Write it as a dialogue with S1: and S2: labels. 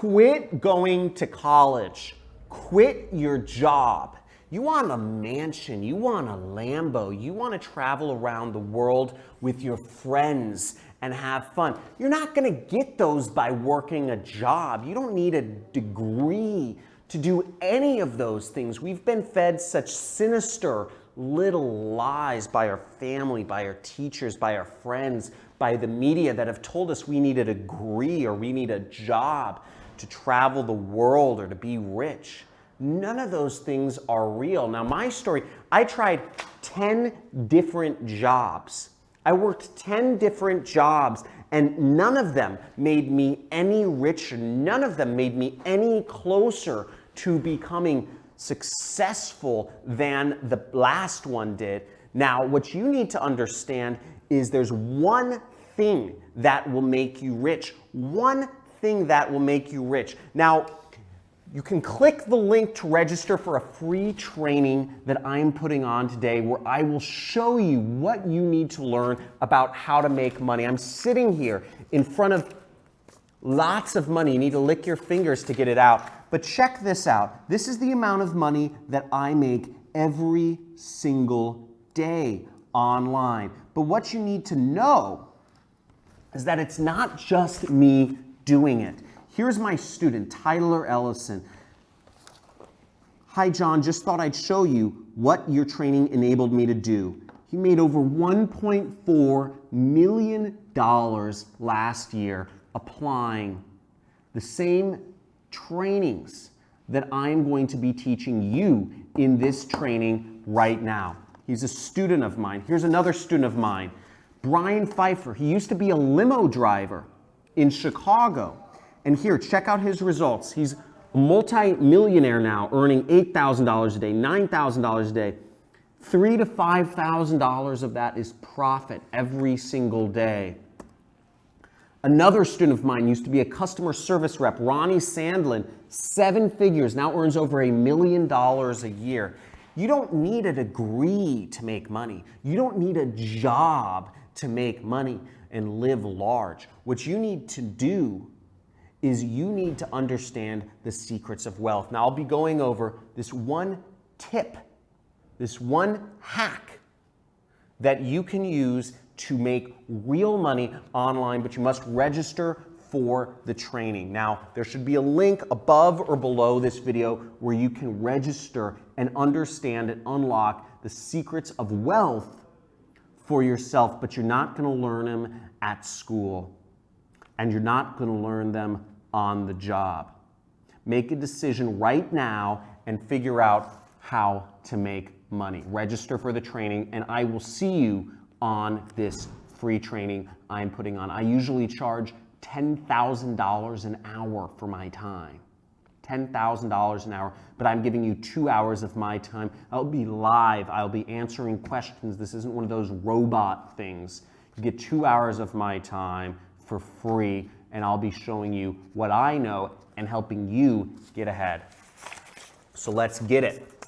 S1: Quit going to college. Quit your job. You want a mansion, you want a Lambo, you want to travel around the world with your friends and have fun. You're not going to get those by working a job. You don't need a degree to do any of those things. We've been fed such sinister little lies by our family, by our teachers, by our friends, by the media that have told us we need a degree or we need a job to travel the world or to be rich. None of those things are real. Now, my story, I tried 10 different jobs. I worked 10 different jobs, and none of them made me any richer. None of them made me any closer to becoming successful than the last one did. Now, what you need to understand is there's one thing that will make you rich. One thing that will make you rich. Now, you can click the link to register for a free training that I'm putting on today where I will show you what you need to learn about how to make money. I'm sitting here in front of lots of money. You need to lick your fingers to get it out. But check this out. This is the amount of money that I make every single day online. But what you need to know is that it's not just me doing it. Here's my student, Tyler Ellison. Hi, John, just thought I'd show you what your training enabled me to do. He made over $1.4 million last year applying the same trainings that I'm going to be teaching you in this training right now. He's a student of mine. Here's another student of mine, Brian Pfeiffer. He used to be a limo driver in Chicago. And here, check out his results. He's a multi-millionaire now, earning $8,000 a day, $9,000 a day. $3,000 to $5,000 of that is profit every single day. Another student of mine used to be a customer service rep, Ronnie Sandlin, 7 figures, now earns over $1 million a year. You don't need a degree to make money. You don't need a job to make money and live large. What you need to do is you need to understand the secrets of wealth. Now, I'll be going over this one tip, this one hack that you can use to make real money online, but you must register for the training. Now, there should be a link above or below this video where you can register and understand and unlock the secrets of wealth for yourself, but you're not going to learn them at school, and you're not going to learn them on the job. Make a decision right now and figure out how to make money. Register for the training, and I will see you on this free training I'm putting on. I usually charge $10,000 an hour for my time. $10,000 an hour, but I'm giving you 2 hours of my time. I'll be live. I'll be answering questions. This isn't one of those robot things. You get 2 hours of my time for free, and I'll be showing you what I know and helping you get ahead. So let's get it.